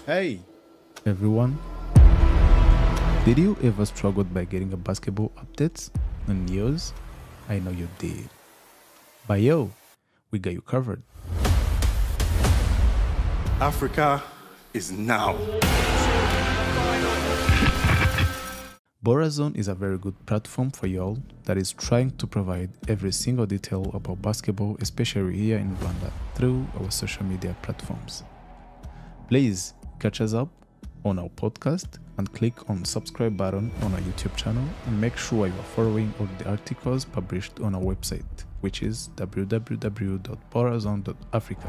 Hey, everyone. Did you ever struggle by getting a basketball updates and news? I know you did. But yo, we got you covered. Africa is now. Borazone is a very good platform for y'all that is trying to provide every single detail about basketball, especially here in Rwanda, through our social media platforms. Please catch us up on our podcast and click on subscribe button on our YouTube channel and make sure you are following all the articles published on our website, which is www.borazone.africa.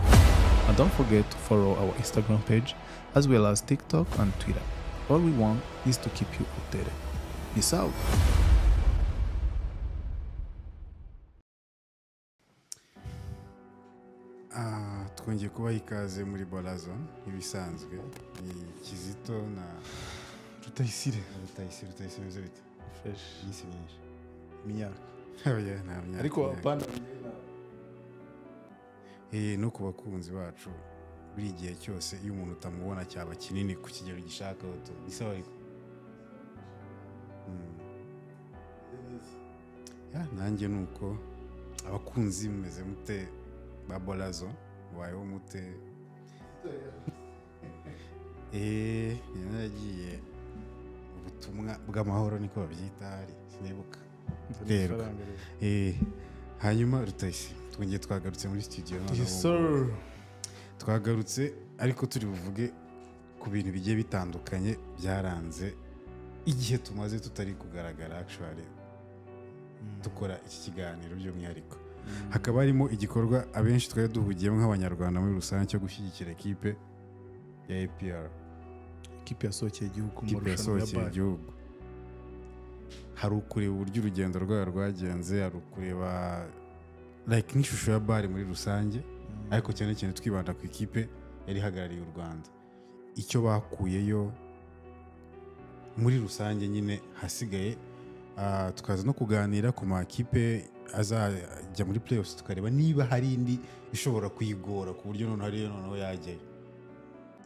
And don't forget to follow our Instagram page as well as TikTok and Twitter. All we want is to keep you updated. Peace out. Twongeye kubaha ikaze muri Borazone ibisanzwe ni Kizito na Rutayisire meze bite Fresh. nyinshi myinshi Myaka. oya nta myaka Ariko apana no ku bakunzi bacu buri gihe cyose iyo umuntu utamubona cyaba kinini ku kigero gishaka to isawa ariko nanjye nuko abakunzi mumeze mute ba Borazone wayo mute yanagiye ubutumwa bw'amahoro niko babyita hari sinibuka rero hanyuma Rutayisi twongeye twagarutse muri studio sir. twagarutse ariko turi buvuge ku bintu bigiye bitandukanye byaranze igihe tumaze tutari kugaragara actually dukora iki kiganiro by'umwihariko hakaba harimo igikorwa abenshi twari duhugiyemo nk'abanyarwanda muri rusange cyo gushyigikira ekipe ya APR, Ikipe yasohokeye igihugu mu ikipe rushanwa ya yasohokeye BAL. igihugu. Hari ukureba uburyo urugendo rwayo rwagenze, hari ukureba like n'ishusho ya BAL muri rusange, ariko cyane cyane twibanda ku ikipe yari ihagarariye u Rwanda, icyo bakuyeyo muri rusange nyine. Hasigaye tukaza no kuganira ku makipe azajya muri playoffs, tukareba niba hari indi ishobora kuyigora ku buryo noneho yajyayo,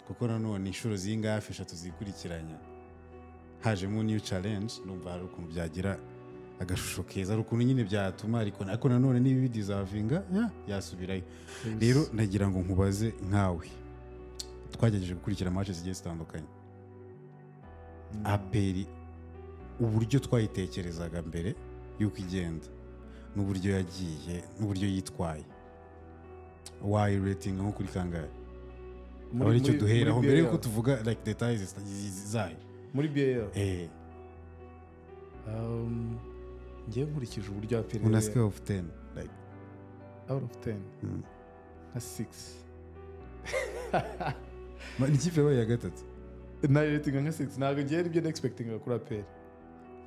kuko nanone inshuro zingahe 3 zikurikiranya hajemo new challenge. Numva hari ukuntu byagira agashusho keza, ari ukuntu nyine byatuma ariko nanone niba bidizavinga yasubirayo. Rero nagira ngo nkubaze nkawe, twagerageje gukurikira matches zigiye zitandukanye, APR uburyo twayitekerezaga mbere yuko igenda n'uburyo yagiye n'uburyo yitwaye, why rating nko kuri kangahe? Muri cyo duhera aho mbere yuko tuvuga like details zayo muri BAL. Ngiye nkurikije uburyo APR on a scale of 10 like out of 10 a 6. ni kipe ya gatatu Na rating nka 6 ntabwo ngiye ibyo expecting kuri APR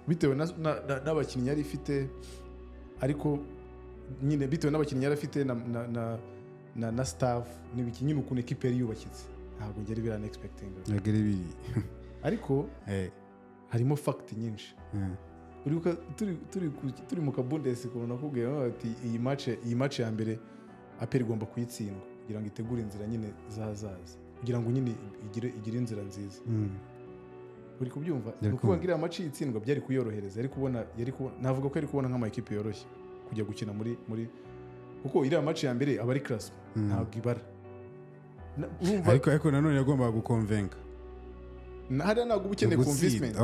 bitewe n'abakinnyi yari ifite, ariko nyine bitewe n'abakinnyi yari afite na staff n'ibiki nyine ukuntu ekipe yari yubakitse, ntabwo ngeri birana expecting nagere biri ariko harimo fact nyinshi. Uribuka turi mu kabundesi kubona kubwira ati iyi match ya mbere APR igomba kuyitsindwa kugira ngo itegure inzira nyine zazaza, kugira ngo nyine igire inzira nziza. Uri kubyumva nuko ngira match itsindwa byari kuyorohereza, yari kubona navuga ko yari kubona nk'ama ekipe yoroshye kujya gukina muri kuko iriya match ya mbere abari class ntabwo ibara. Ariko nanone yagombaga gukonvenka. Hariya ntabwo uba ukeneye convincement.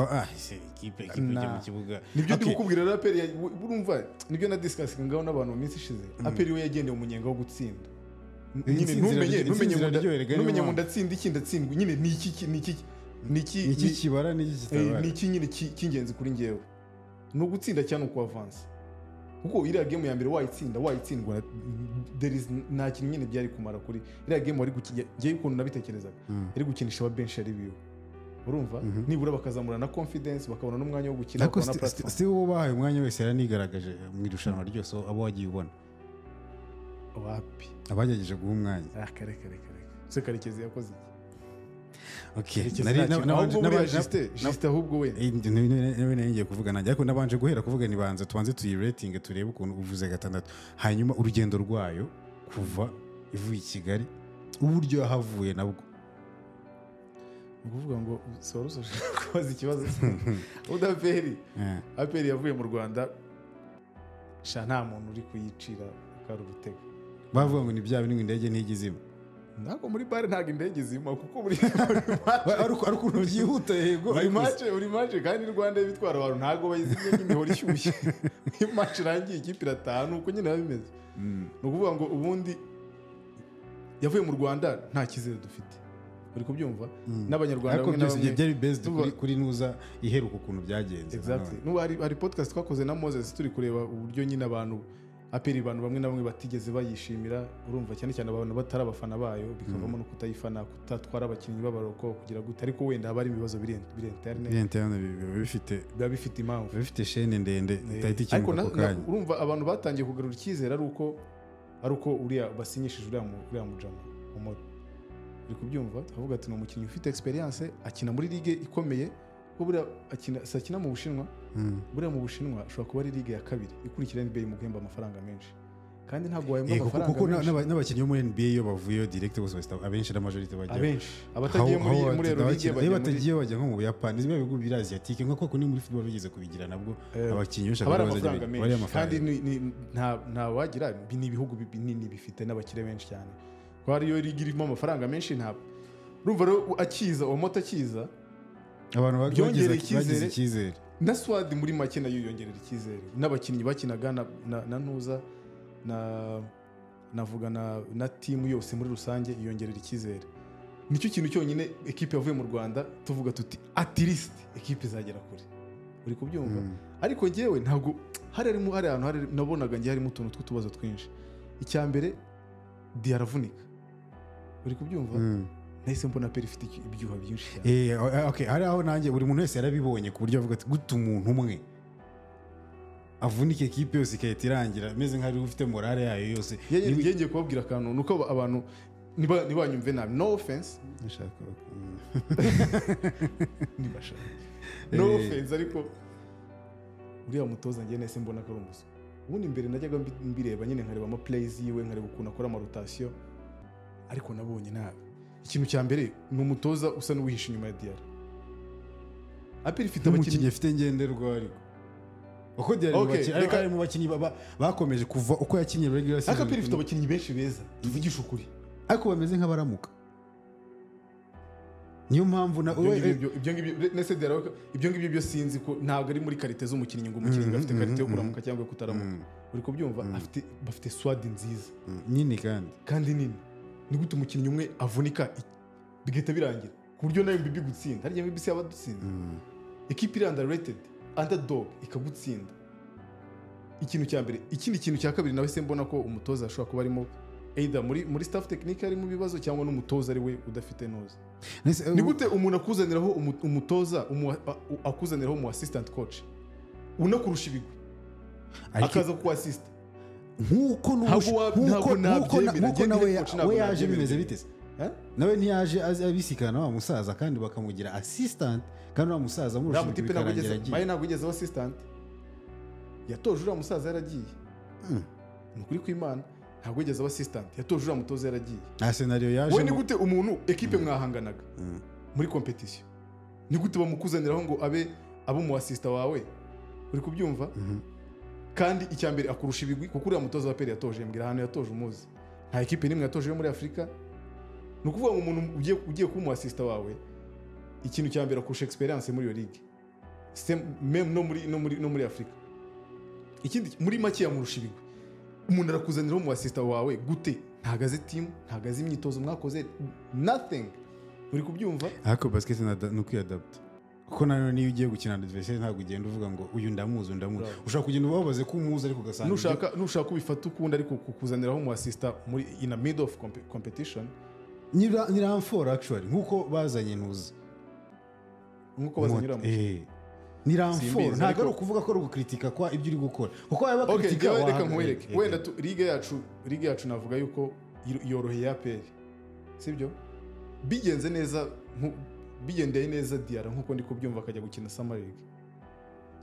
Ikipe ijya mu kibuga. Nibyo ndi kukubwira rero APR urumva nibyo na discussing ngaho n'abantu mu minsi ishize. APR we yagendeye umunyenga wo gutsinda. Nyine numenye mu ndatsinda iki ndatsindwa nyine ni iki kibara n'iki kitabara. Ni iki nyine cy'ingenzi kuri ngewe. No gutsinda cyane uko avance. Kuko iriya game ya mbere wayitsindwa there is nta kintu nyine byari kumara kuri iriya game wari gukijya ngiye ukuntu nabitekerezaga ari gukinisha aba bench ari biyo, urumva nibura bakazamura na confidence, bakabona n'umwanya wo gukina, bakabona platform. Si wowe bahaye umwanya wese yaranigaragaje mu irushanwa ryose abo wagiye ubona wapi abagerageje guha umwanya. Kare se Karekezi yakoze iki? Okay, juste ahubwo we ngiye kuvuga nanjye, ariko nabanje guhera kuvuga nibanze tubanze tuyirating turebe ukuntu uvuze 6, hanyuma urugendo rwayo kuva ivuye i Kigali uburyo yahavuye nabwo ukuvuga ngo soruso kubaza ikibazo udaperi aperi yavuye mu Rwanda sha nta muntu uri kuyicira akari urutego bavuga ngo ni bya bintu indege ntigizimo ntabwo muri bare ntabwo indege zima kuko muri ari ukuntu byihuta yego uri mace kandi Rwanda bitwara abantu ntabwo bayizimye nyine ihora ishyushye iyo mace irangiye ikipe irataha nuko nyine biba bimeze ni ukuvuga ngo ubundi yavuye mu Rwanda nta cyizere dufite uri kubyumva n'abanyarwanda bamwe na bamwe byari based kuri nuza iheruka ukuntu byagenze exactly n'ubu hari podcast twakoze na Moses turi kureba uburyo nyine abantu aperi abantu bamwe na bamwe batigeze bayishimira urumva cyane cyane abantu batari abafana bayo bikavamo no kutayifana kutatwara abakinnyi b'abaroko kugira gute ariko wenda haba ari ibibazo biri interne biba bifite impamvu bifite chaîne ndende itahita ikimuka ku kanya urumva abantu batangiye kugarura icyizere ari uko uriya basinyishije uriya mujama Omoto uri kubyumva avuga ati ni umukinnyi ufite experience akina muri ligue ikomeye ko buriya akina mu Bushinwa buriya mu Bushinwa ashobora kuba ari ligue ya kabiri ikurikira NBA mu guhemba amafaranga menshi kandi ntabwo wahembwa amafaranga kuko n'abakinnyi bo muri NBA iyo bavuyeyo direct bose abenshi na majority bajya abenshi abatagiye muri ligue batagiye bajya nko mu Buyapani biba bihugu biri Asiatique nko koko ni muri football bigeze kubigira nabwo abakinnyi benshi bari amafaranga kandi nta wagira ni ibihugu binini bifite n'abakire benshi cyane ko ariyo ligue irimo amafaranga menshi ntabwo urumva rero akiza Omoto akiza abantu bagize icyizere na Swad muri make nayo yongerera icyizere n'abakinnyi bakinaga na Ntuza navuga na timu yose muri rusange yongerera icyizere nicyo kintu cyonyine ekipe yavuye mu Rwanda tuvuga tuti at least ekipe izagera kure uri kubyumva ariko ngewe ntabwo hari ahantu nabonaga ngiye harimo utuntu tw'utubazo twinshi icya mbere Diaravunika uri kubyumva nahise mbona peri ifite ibyuha byinshi cyane okay hari aho nanjye buri muntu wese yarabibonye ku buryo avuga ati guta umuntu umwe avunika ekipe yose ikahita irangira ameze nk'ari ufite morale yayo yose ngiye kubabwira akantu nuko abantu ntibanyumve nabi no offense nashaka nibashaka no offense ariko uriya mutoza ngiye nahise mbona ko ari umuswa ubundi imbere najyaga mbireba nyine nkareba ama plays yiwe nkareba ukuntu akora amarotation ariko nabonye nabi ikintu cya mbere ni umutoza usa n'uwihisha inyuma ya Diarra aperi ifite abakinnyi afite ngenderwa ariko uko Diarra ari mu bakinnyi bakomeje kuva uko yakinnye regular season aperi ifite abakinnyi benshi beza tuvugisha ukuri ariko bameze nk'abaramuka niyo mpamvu ibyo ngibyo byo sinzi ko ntabwo ari muri karite z'umukinnyi ngo umukinnyi afite karite yo kuramuka cyangwa kutaramuka uri kubyumva bafite swad nziza nini kandi nini ni gute umukinnyi umwe avunika bigahita birangira ku buryo nayo mbibi gutsinda harya mbibi yaba dutsinda equipe iri underrated underdog ikagutsinda ikintu cya mbere ikindi kintu cya kabiri nawe se mbona ko umutoza ashobora kuba arimo either muri staff technique ari mu bibazo cyangwa n'umutoza ari we udafite noza ni gute umuntu akuzaniraho umutoza akuzaniraho mu assistant coach unakurusha ibigwi akaza ku assist nkuko nawe yaje bimeze biteze nawe ntiyaje abisikana wa musaza kandi bakamugira assistant kandi wa musaza murusha bikarangira agiye ntabwo yigeze assistant yatoje uriya musaza yaragiye ni ukuri kw'Imana ntabwo yigeze assistant yatoje uriya mutoza yaragiye nta scenario yaje we ni gute umuntu equipe mwahanganaga muri competition ni gute bamukuzaniraho ngo abe mu assistant wawe uri kubyumva kandi icyambere akurusha ibigwi kuko uriya mutoza wa peri yatoje mbwira ahantu yatoje umuzi nta equipe nimwe yatoje yo muri Afrika ni ukuvuga ngo umuntu ugiye kuba mu assistant wawe ikintu cyambere akurusha experience muri iyo ligue même no muri Afrika ikindi muri make yamurusha ibigwi umuntu arakuzaniraho mu assistant wawe gute ntagaze team ntagaze imyitozo mwakoze nothing uri kubyumva ariko basket no kwiadapt kuko nayo niyo ugiye gukina adversaire ntabwo ugenda uvuga ngo uyu ndamuzi ushaka kugenda ubabaze ko umuzi ariko ugasanga nushaka kubifata ukundi ariko kukuzaniraho mu assistant muri in a middle of competition ni ramfor actually nkuko bazanye ntuzi nkuko bazanye uramuzi ni ramfor ntabwo ari ukuvuga ko ari ugukritika kwa ibyo uri gukora kuko yaba kritika reka nkwereke wenda ligue yacu navuga yuko yoroheye ya peri sibyo bigenze neza bigendeye neza Diarra nkuko ndi kubyumva akajya gukina Summer League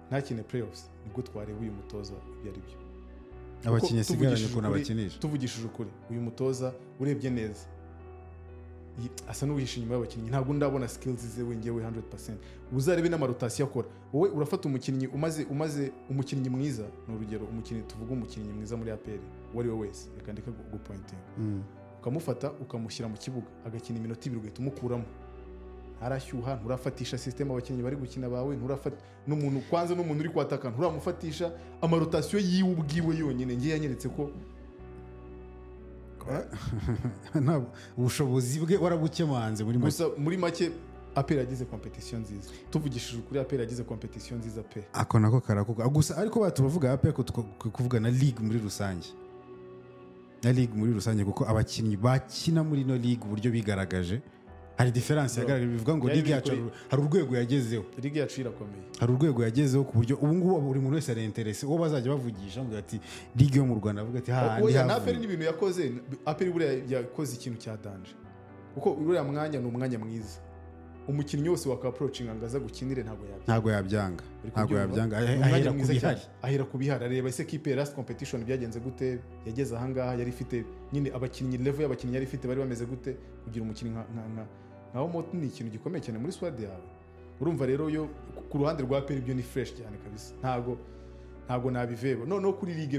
ntakine playoffs nibwo twareba uyu mutoza ibyo ari byo abakinnyi sigaranye ko nabakinisha tuvugishije ukuri uyu mutoza urebye neza asa n'uwihishe inyuma y'abakinnyi ntabwo ndabona skills ze wengewe 100%. Uzarebe n'amarotasiyo akora, wowe urafata umukinnyi umaze umukinnyi mwiza, ni urugero umukinnyi tuvuga umukinnyi mwiza muri APR wari we wese reka ndeka gupointing, ukamufata ukamushyira mu kibuga agakina iminota 2 ugahita umukuramo, arashyuha, nturafatisha system abakinnyi bari gukina bawe, nturafata n'umuntu kwanza n'umuntu uri kwataka nturamufatisha, amarotasiyo yiwe ubwiwe yonyine ngiye yanyeretse ko ubushobozi bwe warabukemanze muri make. Gusa muri make APR yagize competition nziza, tuvugishije ukuri APR yagize competition nziza pe. Ako nako karakuka gusa, ariko batuvuga APR ko kuvuga na league muri rusange, na league muri rusange, kuko abakinnyi bakina muri no league uburyo bigaragaje hari difference yagaragaje, bivuga ngo league yacu hari urwego yagezeho, league yacu irakomeye, hari urwego yagezeho ku buryo ubu ngubu buri muntu wese ari interesse uwo bazajya bavugisha ngo ati league yo mu Rwanda, avuga ati ha ndi hafi. APR n'ibintu yakoze, APR buriya yakoze ikintu cya danger, kuko uriya mwanya ni umwanya mwiza, umukinnyi wose waka approaching angaza gukinire ntabwo yabyanga, ahera kubihari areba ese kipe last competition byagenze gute, yageze aha ngaha yari ifite nyine abakinnyi, level y'abakinnyi yari ifite bari bameze gute, kugira umukinnyi nkaho moto ni ikintu gikomeye cyane muri squad yawe. Urumva rero yo ku ruhande rwa APR ibyo ni fresh cyane kabisa, ntabwo nabiveba no kuri ligue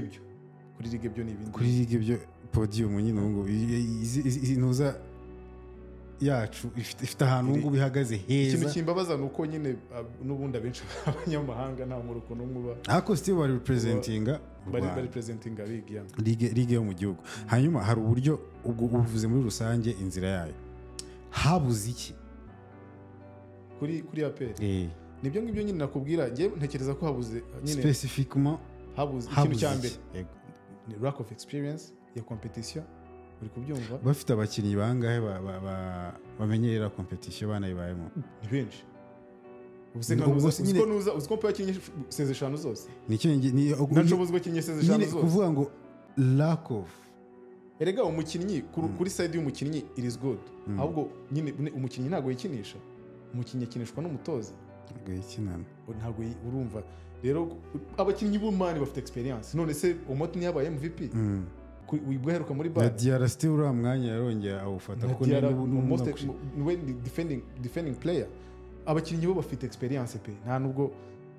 byo ni ibindi, kuri ligue byo podium nyine ngo inuza yacu ifite ahantu ngo bihagaze heza. Ikintu kimbabaza nuko nyine n'ubundi abenshi abanyamahanga nta muruko n'umwe ako still bari representinga ligue yo mu gihugu. Hanyuma hari uburyo uvuze muri rusange inzira yayo, habuze iki kuri APR? Nibyo ngibyo nyine nakubwira, ngiye ntekereza ko habuze nyine specifically, habuze ikintu cya mbere ni lack of experience ya competition. Uri kubyumva, bafite abakinnyi bangahe bamenyerera competition banayibayemo? Ni benshi. Uziko pe akinye 15 zose, nicyo nashobozwa kinye 15 zose, kuvuga ngo lack of, erega umukinnyi kuri side y'umukinnyi it is good, ahubwo nyine umukinnyi ntago yikinisha, umukinnyi akinishwa n'umutoza, ntago urumva. Rero abakinnyi b'umani bafite experience, none se Omoto yabaye MVP wibweheruka muri bar, Diarra still ura mwanya yarongera awufata kuko ni defending player. Abakinnyi bo bafite experience pe, nta nubwo,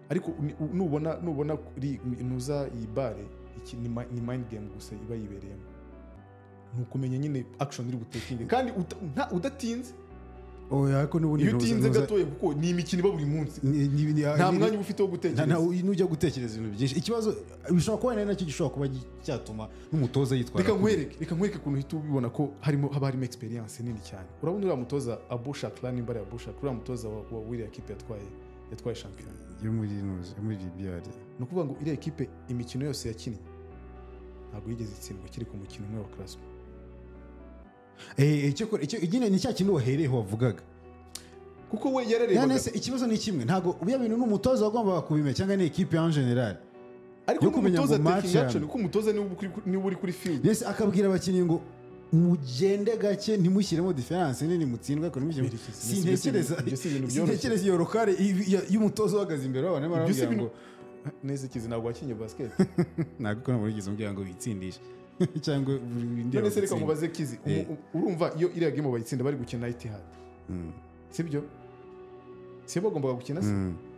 ariko nubona kuri inuza iyi bare iki ni mind game gusa iba yibereyemo, nukumenya nyine action iri gutekinga kandi udatinze. Ariko n'ubundi iyo utinze gatoye kuko ni imikino iba buri munsi, nta mwanya uba ufite wo gutekereza, nujya gutekereza ibintu byinshi. Ikibazo bishobora kuba nacyo gishobora kuba cyatuma n'umutoza yitwara. Reka nkwereke ukuntu uhita ubibona ko haba harimo experience nini cyane. Urabona uriya mutoza Abou Shakla, nimba ari Abou Shakla, uriya mutoza wa wiriya equipe yatwaye champion yo muri Libya. Ni ukuvuga ngo iriya equipe imikino yose yakinnye ntabwo yigeze itsindwa kiri ku mukino umwe wa classement. Igine ni cya kintu wahereho wavugaga, kuko we yararebaga. Ikibazo ni kimwe, ntabwo ubiya bintu n'umutoza wagombaga kubimenya cyangwa ni equipe en general, ariko n'umutoza taking action, kuko umutoza niwe uri kuri field. Yes, akabwira abakinnyi ngo mugende gake ntimushyiremo difference nini mutsindwa ko nimushyiremo. Sintekereza iyo rokare y'umutoza uhagaze imbere w'abana barambwira ngo neza kizi ntabwo wakinye basket, ntabwo ko namugize umbwira ngo bitsindishe cyangwa none se reka mubaze Kizi, urumva iyo iriya game bayitsinda bari gukina Etihad, sibyo? Si bagombaga gukina se?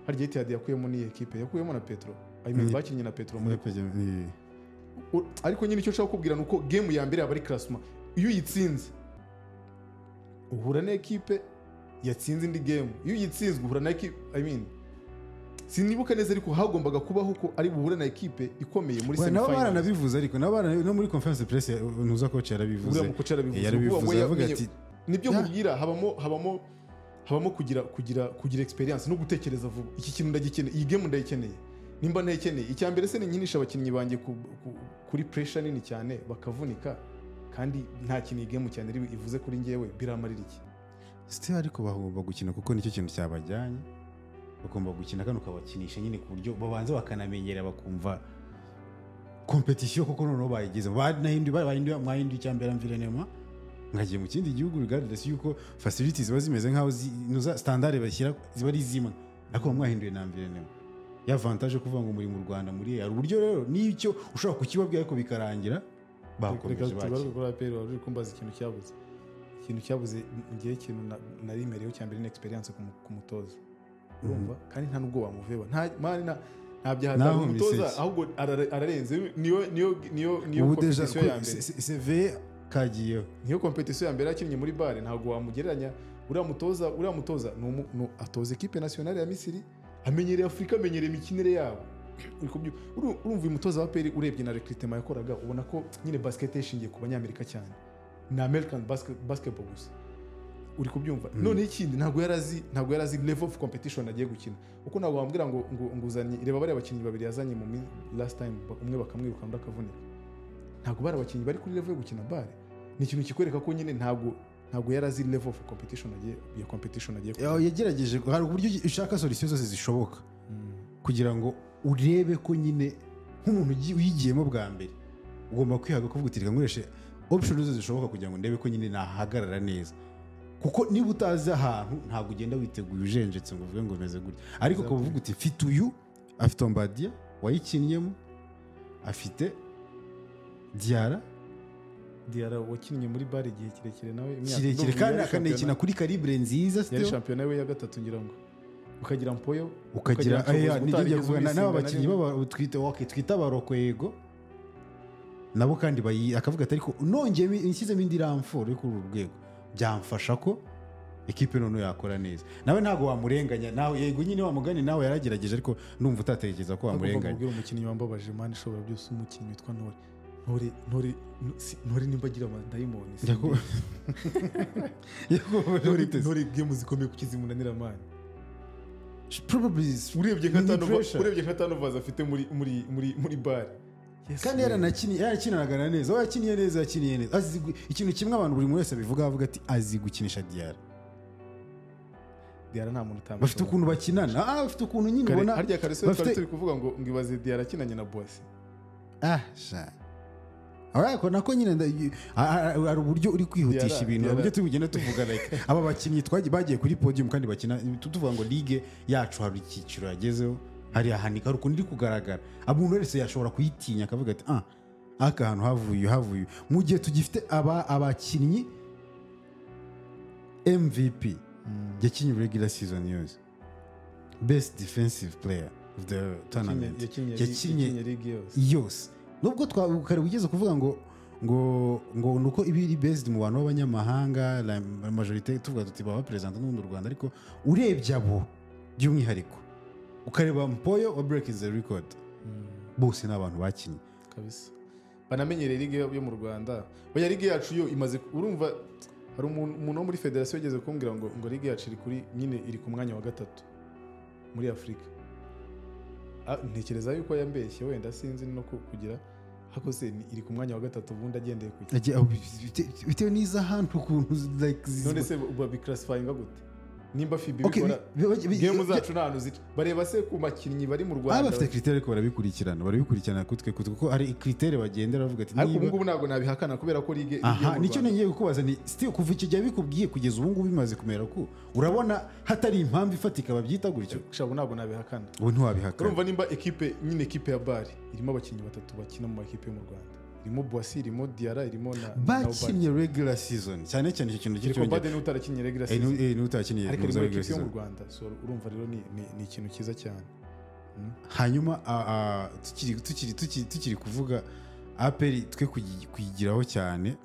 Hari Etihad yakuyemo ni equipe yakuyemo na Petro, bakinnye na Petro muri ariko nyine icyo nshaka kubwira nuko game ya mbere abari classement, iyo uyitsinze uhura na equipe yatsinze indi game, iyo uyitsinzwe uhura na equipe, sinibuka neza ariko hagombaga kubaho ko ari buhure na equipe ikomeye muri semi final. Baranabivuze ariko no muri conference press nuza coach yarabivuze, yavuga ati nibyo mubwira, habamo kugira experience no gutekereza vuba. Iki kintu ndagikeneye, iyi game ndayikeneye, nimba ntayikeneye icya mbere se ni nyinisha abakinnyi banjye kuri pressure nini cyane bakavunika, kandi nta kintu iyi game cyane ivuze kuri njyewe biramarira iki. Still ariko bagomba gukina kuko nicyo kintu cyabajyanye, bagomba gukina kandi ukabakinisha nyine ku buryo babanza bakanamenyera bakumva competition kuko noneho bayigeze mwahinduye icyambere environnement, ngagiye mu kindi gihugu regardless yuko facilities ziba zimeze nkaho nuza standard bashyira ziba ari zimwe, ariko mwahinduye na environnement ya avantage kuvuga ngo muri mu Rwanda muri hari uburyo rero n'icyo ushobora kukibabwira ariko bikarangira bakomeje baki. Kuri APR wari kumbaza ikintu cyabuze. ikintu cyabuze ngiye ikintu nari mereyo cyambere ni experience ku mutoza urumva kandi nta nubwo wamuveba nta byaha umutoza ahubwo ararenze niyo competition ya mbere CV kagiyeho niyo competition ya mbere yakinnye muri bare ntabwo wamugereranya uriya mutoza atoza equipe nationale ya Misiri amenyereye Afrika amenyereye imikinire yabo urumva uyu mutoza wa PL urebye na recruitment yakoraga ubona ko nyine basket yashingiye ku banyamerika cyane na American basketball gusa uri kubyumva none ikindi ntabwo yarazi level of competition agiye gukina uko ntabwo wambwira ngo uzanye reba bari abakinnyi babiri yazanye mu last time umwe bakamwiruka undi akavunika ntabwo bari abakinnyi bari kuri level yo gukina bare ni ikintu kikwereka ko nyine ntabwo yarazi level of competition agiye yagerageje hari uburyo ushaka solution zose zishoboka kugira ngo urebe ko nyine nk'umuntu uyigiyemo bwa mbere ugomba kwihaga kuvuga uti reka nkoreshe option zose zishoboka kugira ngo ndebe ko nyine nahagarara neza kuko niba utazi ahantu ntabwo ugenda witeguye ujenjetse ngo uvuge ngo meze gutya ariko ko uvuga uti mfite uyu afite Ombadia wayikinnyemo afite Diarra wakinnye muri bare igihe kirekire nawe kirekire kandi akanekina kuri calibre nziza yari champion we ya gatatu ngira ngo ukagira Mpoyo ukagira nijye kuvuga n'aba bakinnyi twita baroko yego nabo kandi akavuga ati ariko nongeye inshyizemo indi ramforo yo kuri uru rwego byamfasha ko ekipe none yakora neza nawe ntago wamurenganya nawe yego nyine wamugani nawe yaragerageje ariko ndumva utatekereza ko wamurenganya ubwo umukinnyi wambabaje man ishobora byose umukinnyi witwa Ntore nimba agira amadayimoni Ntore game zikomeye kukizimunanira man probably urebye nka Tanovaza afite muri bar kandi yarakinanaga neza yakiniye neza ikintu kimwe abantu buri wese bivuga avuga ati azi gukinisha Diarra nta muntu utamenya bafite ukuntu bakinana bafite ukuntu nyine ubona harya Kareso turi kuvuga ngo ibaze Diarra akinanye na Boissy ariko nako nyine hari uburyo uri kwihutisha ibintu uburyo tugenda tuvuga like aba bakinnyi bagiye kuri podium kandi bakina tuvuga ngo ligue yacu hari icyiciro yagezeho hari ahanika hari ukundi kugaragara umuntu wese yashobora kuyitinya akavuga ati aka hantu havuye mu gihe tugifite abakinnyi MVP yakinnye regular season yose best defensive player of the tournament yakinnye yose nubwo twakare ugeze kuvuga ngo nuko ibiri based mu bantu b'abanyamahanga la majorité tuvuga tuti baba president n'u Rwanda ariko urebye abo by'umwihariko ukareba Mpoyo wa break the record bose n'abantu bakinye kabisa banamenyereye ligue yo mu Rwanda oya ligue yacu yo imaze urumva hari umuntu wo muri federation yageze kumbwira ngo ligue yacu iri ku mwanya wa gatatu muri Afrika ntekereza yuko yambeshye wenda sinzi no kugira hakose iri ku mwanya wa gatatu ubundi agendeye ku bitewe n'iza hantu ukuntu like none se babiclassifyinga gute nimba FIBA bikora game zacu nta zica bareba se ku makinnyi bari mu Rwanda bafite critère ko barabikurikirana kutwe kuko hari critère bagendera bavuga ati ariko ubu ngubu ntabwo nabihakana kubera ko ligue nicyo ngiye kukubaza ni still kuva icyo gihe bikubwiye kugeza ubu ngubu bimaze kumera ko urabona hatari impamvu ifatika babyita gutyo shabo ntabwo nabihakana ubu ntiwabihakana urumva nimba equipe ya bari irimo abakinnyi batatu bakina mu makipe yo mu Rwanda irimo Boissy irimo Diarra irimo na bakinnye regular season cyane icyo kintu cy'icyo bade n'utarakinnye regular season n'utarakinnye regular season mu Rwanda so urumva rero ni ikintu cyiza cyane hanyuma tukiri kuvuga APR twe kuyigiraho cyane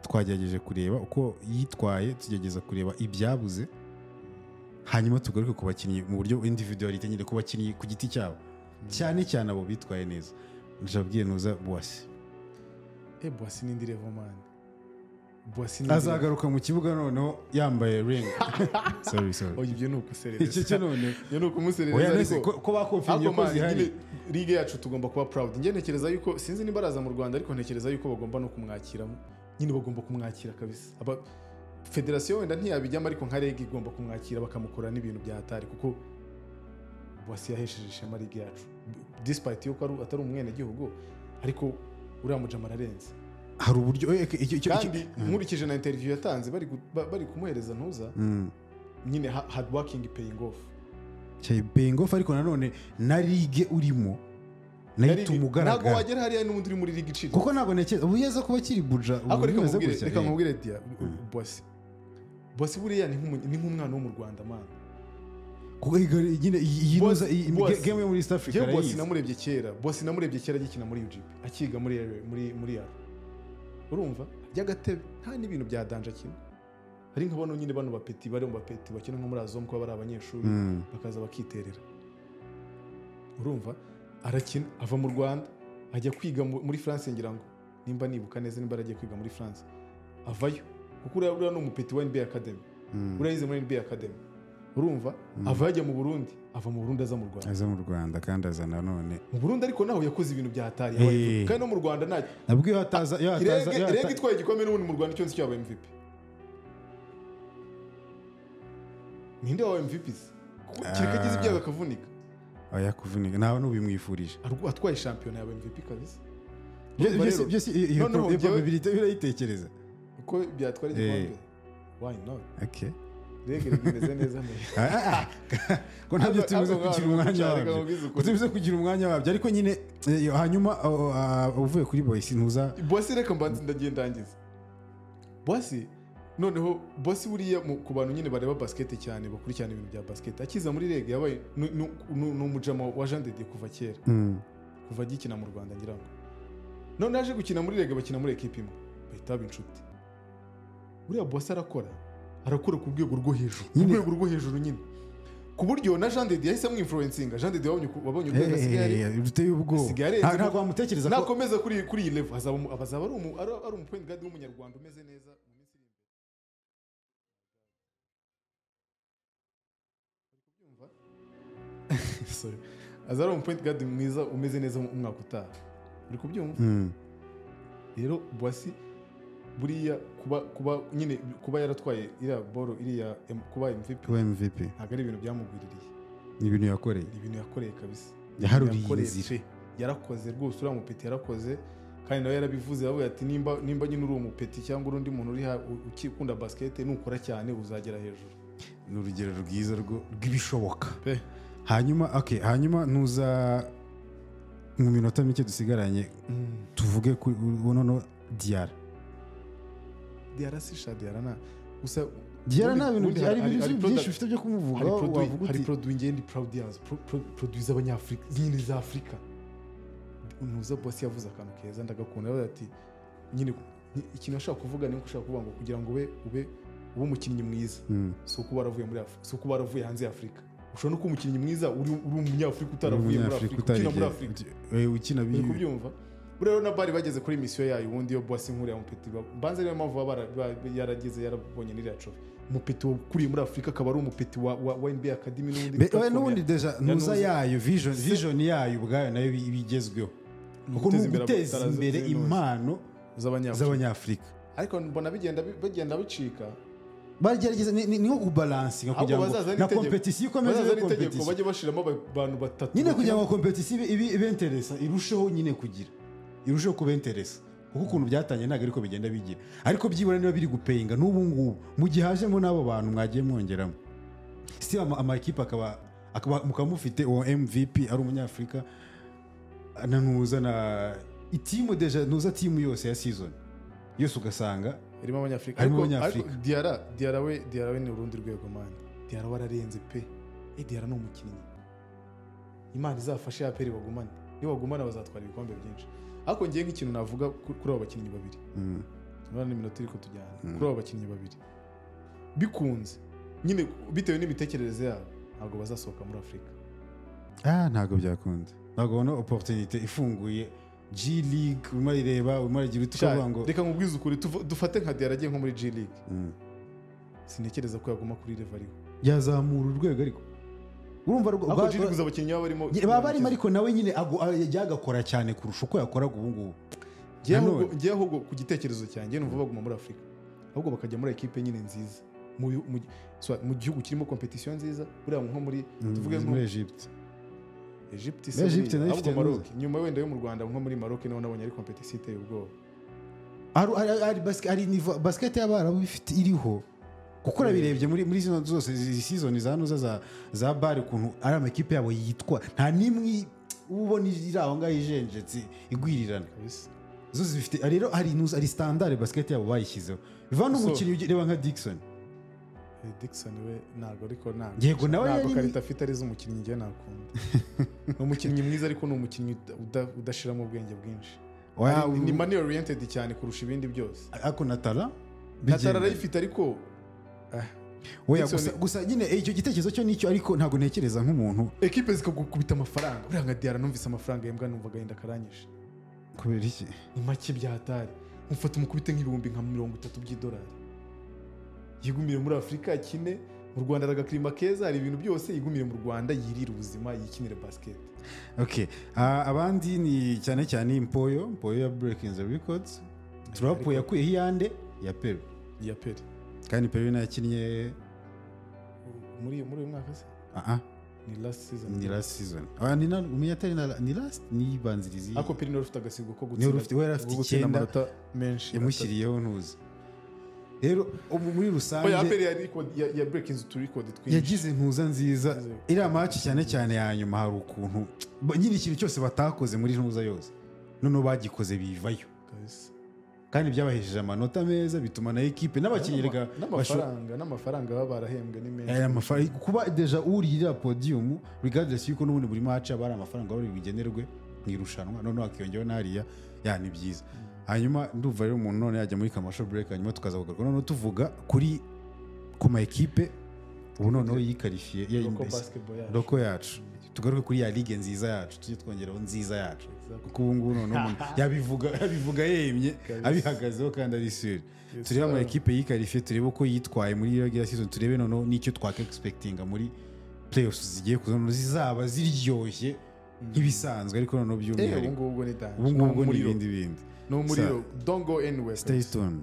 twagerageje kureba uko yitwaye tugerageza kureba ibyabuze hanyuma tugaruke ku bakinnyi mu buryo individuality nyine ku bakinnyi ku giti cyabo cyane abo bitwaye neza njabwiye nuza Boissy Boissy n'indi level man azagaruka mu kibuga noneho yambaye ring sorry ibyo ni ukuserereza icyo none ni ukumuserereza ariko ko bakonfirmye ko zihari ligue yacu tugomba kuba proud njye ntekereza yuko sinzi niba araza mu Rwanda ariko ntekereza yuko bagomba no kumwakiramo nyine bagomba kumwakira kabisa federation wenda ntiyabijyamo ariko nka ligue igomba kumwakira bakamukora n'ibintu bya hatari kuko Boissy yahesheje ishema ligue yacu despite yuko atari umwene gihugu ariko uriya mujama ararenze hari uburyo kandi nkurikije na interview yatanze bari kumuhereza ntuza nyine hard working paying off ariko nanone na ligue urimo nahita ntabwo umugaragara wagera hariya n'undi uri muri ligue iciriritse kuko ntabwo ntekereza ubu yeza kuba kiri buja ariko bimeze gutya. reka nkubwire dia Bossy buriya ni nk'umwana wo mu Rwanda man kuko nyine yinuza Bossy- game yo muri East Africa Jewe Bossy arayizi. namurebye kera agikina muri UGP akiga muri yaro urumva ry'agatebe nta n'ibintu bya danje kimwe hari nk'abano nyine bano bapeti bari mu bapeti bakina nko muri Azom kuba bari abanyeshuri bakaza bakiterera urumva arakina ava mu Rwanda ajya kwiga muri France ngira ngo nimba nibuka neza nimba aragiye kwiga muri France avayo kuko uriya ni umupeti wa NBA Academy uriya yize muri NBA Academy urumva ava yajya mu Burundi ava mu Burundi aza mu Rwanda kandi aza nanone mu Burundi ariko naho yakoze ibintu bya hatari kandi no mu Rwanda nta nabwo iyo hataza Rege itwaye igikombe n'ubundi mu Rwanda cyose cyaba MVP ninde wa MVP kireka gize ibyago akavunika aya kuvunika nawe n'ubimwifurije atwaye shampiyona ya MVP kabisa byose iyo probability birayitekereza uko byatwara igikombe why not okay Rege bimeze neza neza ko ntabyo tubize kugira umwanya wabyo tubize kugira umwanya wabyo ariko nyine hanyuma uvuye kuri Bossy ntuza Bossy reka mbanze ndagendangiza Bossy noneho Bossy buriya ku bantu nyine bareba basket cyane bakurikirana ibintu bya basket akiza muri Rege yabaye n'umujama wa Jean de Dieu kuva kera kuva gikina mu Rwanda ngira ngo none aje gukina muri Rege bakina muri equipe imwe bahita baba inshuti buriya Bossy arakora ku rwego rwo hejuru nyine ku buryo na Jean de Dieu yahise amwinfluencinga Jean de Dieu wabonye urwego asigaye ruteye ubwoba ntabwo wamutekereza ko nakomeza kuri iyi level azaba ari umu point guard w'umunyarwanda umeze neza mu minsi iri imbere sorry azaba umu point guard mwiza umeze neza umwaka utaha uri kubyumva rero Bossy buriya kuba yaratwaye iriya boro iriya kuba MVP ntabwo ari ibintu byamugwiririye ni ibintu yakoreye kabisa yaharuriye inzira yarakoze rwose uriya mupeti yarakoze kandi nawe yarabivuze yavuye ati nimba nyine uri umupeti cyangwa undi muntu uri ukikunda basket nukora cyane uzagera hejuru ni urugero rwiza rw'ibishoboka hanyuma ntuza mu minota mike dusigaranye tuvuge kuri noneho Diarra sisha Diarra na gusa Diarra nta bintu hari byinshi ufite byo kumuvuga hari produit ngende proud yazo produit z'abanyafrika nyine za Afrika unuza Bossy yavuze akantu keza ndagakunda yavuze ati nyine ikintu ashaka kuvuga ni uko ushaka kuvuga ngo kugira ngo ube umukinnyi mwiza so kuba waravuye muri Afrika so kuba waravuye hanze ya Afrika ushobora no kuba umukinnyi mwiza uri umunyafrika utaravuye muri Afrika ukina muri Afrika ukina biyo kubyumva buriya na bari bageze kuri mission yayo ubundi yo Bossy nkuriya mupeti banze rero mpamvu yarageze yarabonye n'iriya trophy umupeti ukuriye muri Afrika akaba ari umupeti wa NBA Academy n'ubundi deja ntuza yayo vision yayo ubwayo nayo bigezweho kuko ni uguteza imbere impano z'abanyafrika ariko mbona bagenda bicika bagerageza ni nko kubalansinga kugira ngo na competition ikomeze competition bajye bashiramo abantu batatu nyine kugira ngo competition ibe interesa irusheho nyine irusheho kuba interesa kuko ukuntu byatangiye ntabwo ariko bigenda bigira ariko byibura niba biri gupeyinga n'ubu ngubu mu gihe hajemo n'abo bantu mwagiye mwongeramo si amakipe akaba mukaba mufite uwo MVP ari umunyafurika ntuza na itimu deja ntuza timu yose ya season yose ugasanga irimo abanyafurika ariko Diarra we ni urundi rwego mani Diarra wararenze pe Diarra ni umukinnyi Imana izafashe ya peri bagumane iyo bagumana bazatwara ibikombe byinshi ariko ngiye nk'ikintu navuga kuri abo bakinnyi babiri tumara n'iminota iri kutujyana kuri abo bakinnyi babiri bikunze nyine bitewe n'imitekerereze yabo ntabwo bazasohoka muri Afrika ntabwo byakunda ntabwo ubona opportunity ifunguye G League urimo ireba urimo iragira utukavuga ngo reka nkubwize ukuri dufate nka Diarra agiye nko muri G League sintekereza ko yaguma kuri level ariho yazamura urwego ariko urumva rwo G League abakinnyi baba barimo ariko nawe nyine yagakora cyane kurusha uko yakoraga ubu ngubu ngiye ahubwo ku gitekerezo cyanjye numva baguma muri Afrika ahubwo bakajya muri equipe nyine nziza mu gihugu kirimo competition nziza buriya nko muri tuvuge muri Egypte ahubwo Maroc nyuma wenda yo mu Rwanda nko muri Maroc naho nabonye ari competition iteye ubwoba ari niveau basket y'abarabu bifite iriho kuko urabirebye muri zino zose season za nuza za bar ukuntu ari amakipe yabo yitwa nta nimwe ubona iri aho ngaho ijenjetse igwirirana zo zifite rero hari standard basket yabo bayishyizeho biva n'umukinnyi reba nka Dickson we ntago ariko yego nawe ntago karita afite ari z'umukinnyi ngiye nakunda ni umukinnyi mwiza ariko ni umukinnyi udashiramo ubwenge bwinshi ni money oriented cyane kurusha ibindi byose ariko Natara arayifite ariko oya gusa nyine icyo gitekerezo cyo nicyo ariko ntago ntekereza nk'umuntu equipe zikagukubita amafaranga uriya nka Diarra numvise amafaranga yembwa numvaga yenda karanyishe kubera iki ni make byatari mufata umukubite nk'ibihumbi nka 30 by'idolari yigumire muri Afrika kine mu Rwanda aragakirima keza hari ibintu byose yigumire mu Rwanda yirira ubuzima yikinire basket. Okay, abandi ni cyane cyane Mpoyo ya Breaking the Records Trapo yakuye hiyande ya Peru kandi Peru nakinnye muri uyu mwaka se ni last season ni last ni banzirizi ako Peru n'ufite agasigo ko gutsinda amanota menshi yamushyiriyeho ntuzi rero muri rusange ya Breaking the Record yagize ntuza nziza iri match cyane hanyuma hari ukuntu nyine ikintu cyose batakoze muri ntuza yose none bagikoze bivayo kandi byabahesheje amanota meza bituma na equipe n'abakinnyi n'amafaranga baba barahembwe ni menshi kuba deja urira podium regardless yuko n'ubundi buri match abari amafaranga bari bigenerwe mwirushanwa none akiyongeho nariya ni byiza. Hanyuma ndumva rero umuntu none yajya muri commercial break hanyuma tukaza kugaruka none tuvuga kuri kuma equipe ubu none yikarifiye loko yacu tugaruke kuri ya ligue nziza yacu tujye twongeraho nziza yacu kuko ubu ngubu none umuntu yabivuga yemye abihagazeho kandi ari sure tureba ama equipe yikarifiye turebe uko yitwaye muri regular season turebe none n'icyo twaka expectinga muri playoffs zigiye kuzono zizaba ziryoshye nk'ibisanzwe ariko none by'umwihariko ubu ngubu ni ibindi no Muriro, don't go anywhere. Stay tuned.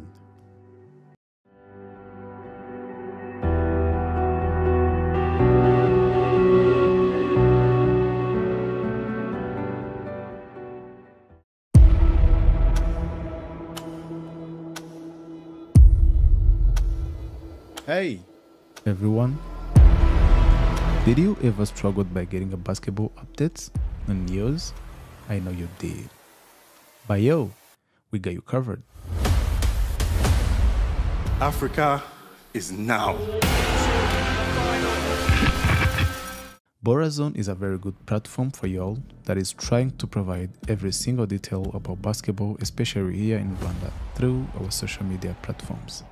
Hey, everyone. Did you ever struggle by getting a basketball updates and news? I know you did. But yo, we got you covered. Africa is now. Borazone is a very good platform for y'all that is trying to provide every single detail about basketball, especially here in Rwanda, through our social media platforms.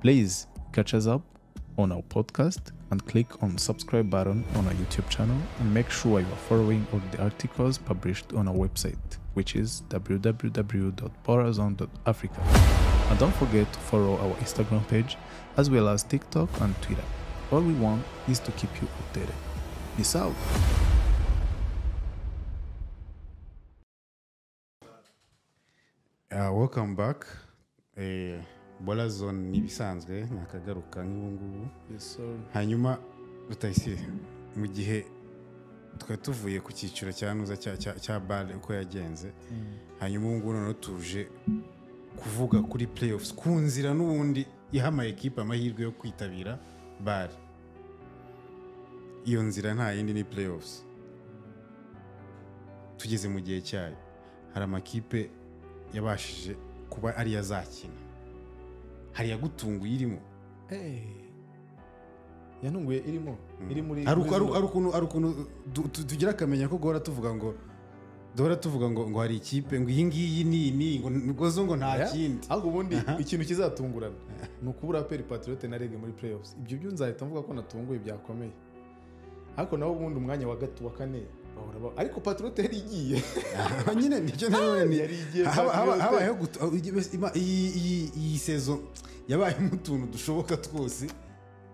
Please catch us up on our podcast and click on subscribe button on our YouTube channel and make sure you are following all the articles published on our website, which is www.borazone.africa. And don't forget to follow our Instagram page as well as TikTok and Twitter. All we want is to keep you updated. Peace out. Welcome back. Borazone ni bisanzwe nakagaruka nk'ubungubu. Yes sir. Hanyuma Rutayisire mu gihe twari tuvuye ku cyiciro cyanuza cya BAL uko yagenze hanyuma ubungubu none tuje kuvuga kuri playoffs ku nzira n'ubundi ihama equipe amahirwe yo kwitabira BAL. Iyo nzira nta yindi ni playoffs. Tugeze mu gihe cyayo hari amakipe yabashije kuba ari yazakina. Hari yagutunguye irimo yantunguye irimo iri muri arukuntu tugira akamenya ko duhora tuvuga ngo hari ikipe ngo iyi ngiyi ni ngo zo ngo nta kindi ahubwo ubundi ikintu kizatungurana ni ukubura Peri Patriote na Rege muri playoffs. Ibyo byo nzahita mvuga ko natunguye byakomeye ariko naho ubundi umwanya wa gatatu wa kane ariko Patriote yari igiye nyine nicyo nabonye yari igiye habayeho iyi season yabayemo utuntu dushoboka twose.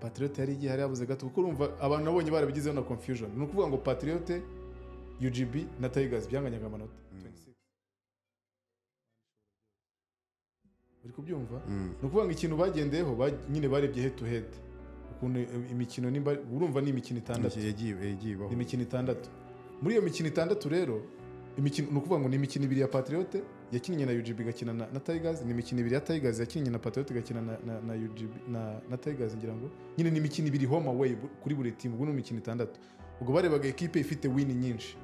Patriote yari igiye hari yabuze gato kuko urumva abantu nabonye barabigizeho na confusion. Ni ukuvuga ngo Patriote, UGB na Tigers byanganyaga amanota 26. Uri kubyumva? Ni ukuvuga ngo ikintu bagendeyeho nyine barebye head to head. Ukuntu imikino urumva ni imikino 6 yagiye imikino 6. Muri iyo mikino 6 rero imikino ni ukuvuga ngo ni imikino 2 ya Patriote yakinnye na UGB gakina na Tigers, ni imikino 2 ya Tigers yakinnye na Patriote gakina na UGB na Tigers ngira ngo nyine ni imikino 2 home away kuri buri team. Ubwo ni imikino 6 ubwo barebaga equipe ifite win nyinshi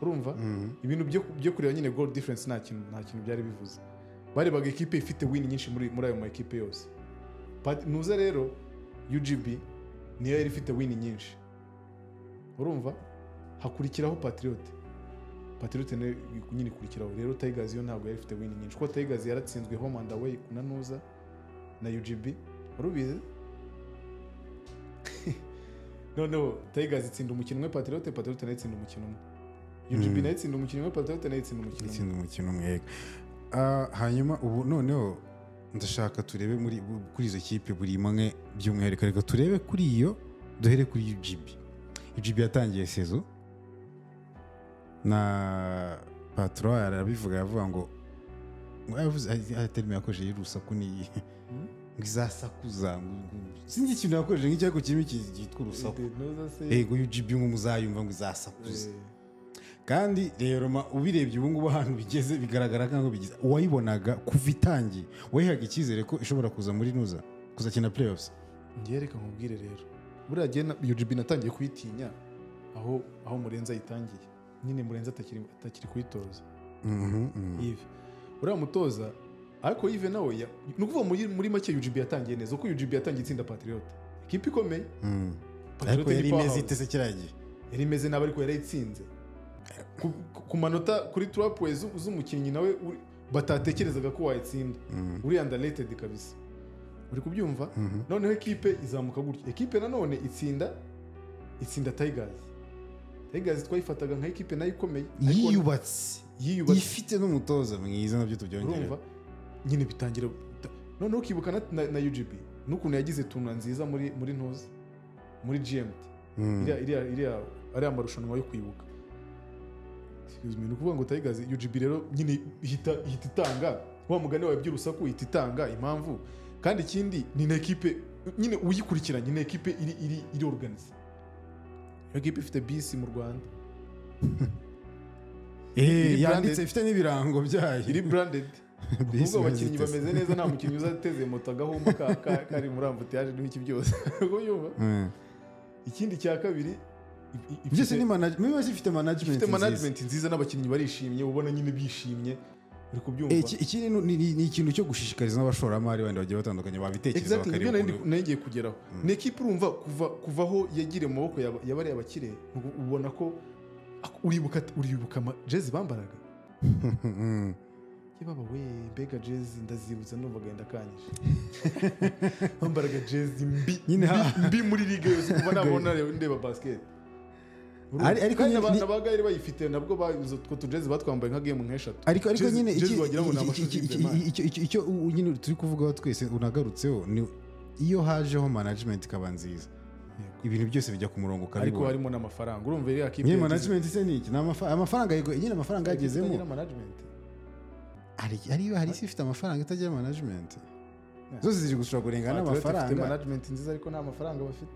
urumva ibintu byo kureba nyine goal difference nta kintu byari bivuze barebaga ekipe ifite win nyinshi muri ayo ma ekipe yose nuza rero UGB niyo yari ifite win nyinshi urumva hakurikiraho Patriot nyine ikurikiraho rero Tigers yo ntabwo yari ifite win nyinshi kuko Tigers yaratsinzwe home and away kuna nuza na UGB urubize noneho Tigers itsinda umukino umwe Patriot nayo itsinda umukino umwe UGB nayo itsinda umukino umwe Patriot nayo itsinda umukino umwe hanyuma ubu noneho ndashaka turebe kuri izo kipe buri imwe by'umwihariko reka turebe kuri iyo duhere kuri UGB yatangiye sezo na Patron arabivuga yavuga ngo terime yakoje y'urusaku ni ngizasakuza sinzi ikintu yakoje nk'icyako kimwe cyitwa urusaku yego UGB muzayumva ngo izasakuza kandi rero ubirebye ubu ngubu ahantu bigeze bigaragara nkaho bigize uwayibonaga kuva itangiye wayihaga icyizere ko ishobora kuza muri nuza kuzakina playoffs ngiye reka nkubwire rero buriya gena UGB natangiye kuyitinya aho Murenza yitangiye nyine Murenza atakiri kuyitoza Yves uriya mutoza ariko Yves nawe nukuvuga muri make UGB yatangiye neza uko UGB yatangiye itsinda Patriot ikipe ikomeye ariko yari imeze itese kiragiye yari imeze nabi ariko yarayitsinze ku manota kuri trapwe z'umukinnyi nawe batatekerezaga ko wayitsinda uri underrated kabisa uri kubyumva noneho ekipe izamuka gutya ekipe nanone itsinda Tigers twayifataga nka ekipe nayo ikomeye yiyubatse ifite n'umutoza mwiza nabyo tubyongera nyine bitangira noneho ukibuka na UGB n'ukuntu yagize tuna nziza muri ntuzi muri GMT iriya amarushanwa yo kwibuka ni ukuvuga ngo Tigers UGB rero nyine ihita itanga wa mugani wawe by'urusaku ihita itanga impamvu kandi ikindi ni na ekipe nyine uyikurikiranye ni ekipe iri organize ekipe ifite BC mu Rwanda yanditse ifite n'ibirango byayo iri branded ubwo abakinnyi bameze neza nta mukinnyi uzateze moto agahumba kari muri ambutiyaje n'iki byose ikindi cya kabiri byose ni management ifite management nziza n'abakinnyi barishimye ubona nyine bishimye uri kubyumva iki ni ikintu cyo gushishikariza n'abashoramari bandi bagiye batandukanye babitekereza bakareba nagiye kugeraho ni ekipe urumva kuvaho yagire mu maboko yabari abakire ubona ko uribuka jezi bambaraga baba we mbega jezi ndazibutsa numvaga ndakanyije bambaraga jezi mbi muri ligue yose kuva nabona ndeba basket ariko n'abagari bayifite nabwo bazo tujezi batwambaye nka game nk'eshatu ariko nyine icyo nyine turi kuvugaho twese unagarutseho ni iyo hajeho management ikaba nziza ibintu byose bijya ku murongo karibu ariko harimo n'amafaranga urumva iriya kipe nyine management se ni iki amafaranga nyine amafaranga yagezemo hari isi ifite amafaranga itagira management zose ziri gushobora kurengana n'amafaranga management nziza ariko nta mafaranga bafite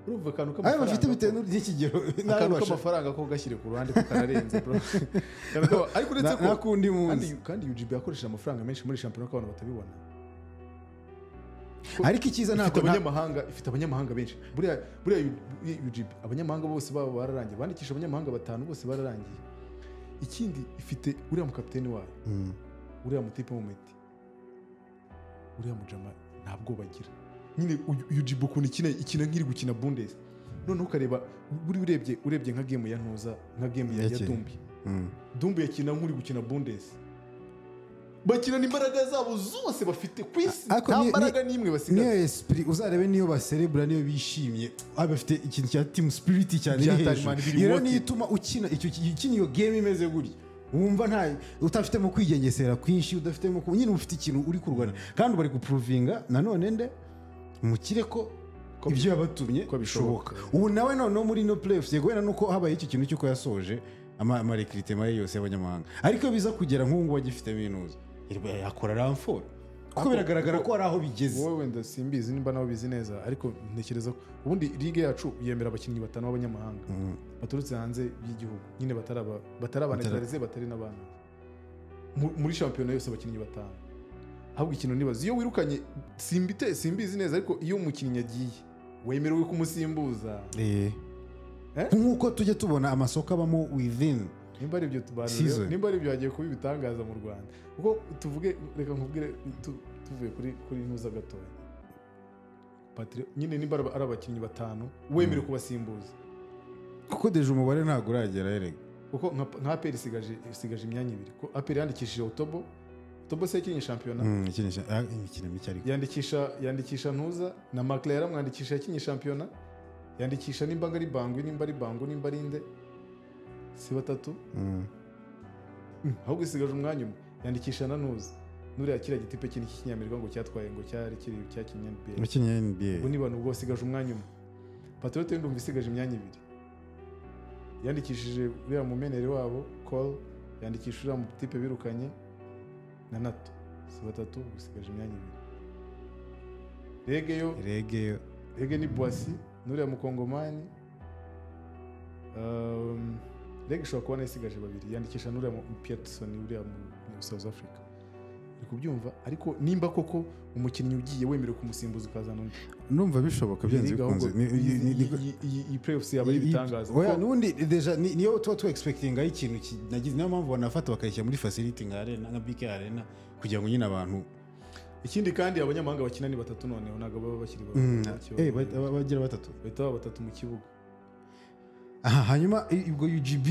urumva akantu k'amafaranga bafite bitewe n'ikigero akantu k'amafaranga ko gashyire ku ruhande ko kararenze bro ariko uretse ko kandi UGB yakoresheje amafaranga menshi muri shampiyona ko abantu batabibona ariko ikiza ntabwo ifite abanyamahanga benshi buriya UGB abanyamahanga bose baba bararangiye bandikisha abanyamahanga 5 bose bararangiye ikindi ifite uriya mukapiteni wayo uriya mutipe mu meti uriya mujama ntabwo bagira nyine UGB ukuntu ikina nk'iri gukina Bundes noneho ukareba urebye nka game ya ntuza nka game ya Dumbi yakina nk'uri gukina Bundes bakina n'imbaraga zabo zose bafite kwisi nta mbaraga n'imwe basigaye niyo esprit uzarebe niyo baserebra niyo bishimye bafite ikintu cya team spirit cyane rero niyo ituma ukina iyo game imeze gutya wumva nta utafite mu kwigengesera kwinshi udafite mu nyine ufite ikintu uri kurwana kandi bari guprovinga nanone nde mukire ko ibyo yabatumye bishoboka ubu nawe noneho muri no playoffs yego wena nuko habaye iki kintu cyuko yasoje amarecruitment yose y'abanyamahanga ariko biza kugera nk'ubu wagifite minuza yakora ramfort kuko biragaragara ko ari aho bigeze wowe wenda simbizi nimba nawe bizi neza ariko ntekereza ko ubundi ligue yacu yemera abakinnyi 5 b'abanyamahanga baturutse hanze y'igihugu nyine batarabanezarize batari n'abana muri shampiyona yose abakinnyi 5 ahubwo ikintu nibaza iyo wirukanye simbizi neza ariko iyo umukinnyi yagiye wemerewe kumusimbuza nk'uko tujya tubona amasoko abamo within nimba ari ibyo tubanura nimba ari ibyo hagiye kuba ibitangaza mu Rwanda kuko tuvuge reka nkubwire tuvuye kuri ntuza gatoya nyine nimba ari abakinnyi 5 wemere kubasimbuza kuko deje umubare ntabwo uragera erega kuko nka APR isigaje imyanya 2 ko APR yandikishije Otobo se yakinnye shampiyona imikino mike ariko yandikisha ntuza na Makla yaramwandikisha yakinnye shampiyona yandikisha nimba ari Bangwe nimba ari Bango nimba ari nde si 3 ahubwo isigaje umwanya umwe yandikisha na ntuza nuriya kira gitipe cy'Ikinyamerika ngo cyatwaye ngo cyari kiri cyakinnye NBA ubu niba nubwo isigaje umwanya umwe Patriote ndumva isigaje imyanya 2 yandikishije uriya mumenere wabo Call yandikishije uriya mutipe birukanye na Nato si 3 usigaje imyanya 2 Rege ni Boissy nuriya mukongomani Rege shobora kubona isigaje 2 yandikisha nuriya Peterson uriya mu South Africa kubyumva ariko nimba koko umukinnyi ugiye wemere kumusimbuza ukazana undi numva bishoboka byenze bikunze iyi playoffs yaba ibitangaza oya nundi deja niyo to expecting ayi ikintu nagize niyo mpamvu banafata bakayishyira muri facility nka arena nka BK arena kugira ngo nyine abantu ikindi kandi abanyamahanga bakina ni 3 noneho ntago baba bakiri bagira 3 bahita 3 mu kibuga hanyuma ubwo UGB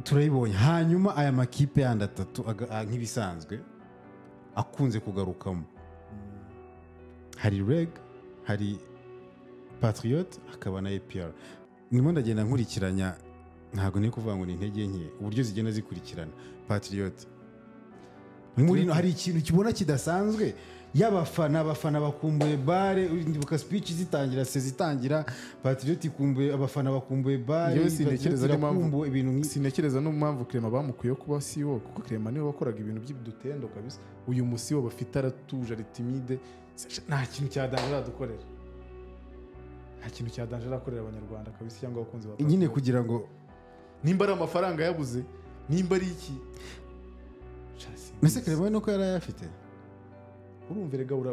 turayibonye hanyuma aya makipe yandi 3 nk'ibisanzwe akunze kugarukamo hari Reg hari Patriot hakaba na APR nimo ndagenda nkurikiranya ntago ni kuvuga ngo ni intege nke uburyo zigenda zikurikirana Patriot muri hari ikintu kibona kidasanzwe abafana bakumbuye bare ndibuka speech zitangira Patriot ikumbuye abafana bakumbuye bare sinekereza no mpamvu Clement bamukuye kuba CEO kuko Clement niwe wakoraga ibintu by'idutendo kabisa uyu musibo bafite aratuje ari timide nta kintu cyadanje adukorera nta kintu cyadanje akorera abanyarwanda kabisa cyangwa abakunzi ba nyine kugira ngo nimba ari amafaranga yabuze nimba ari iki Mese Clement nuko yari ayafite urumva rega uri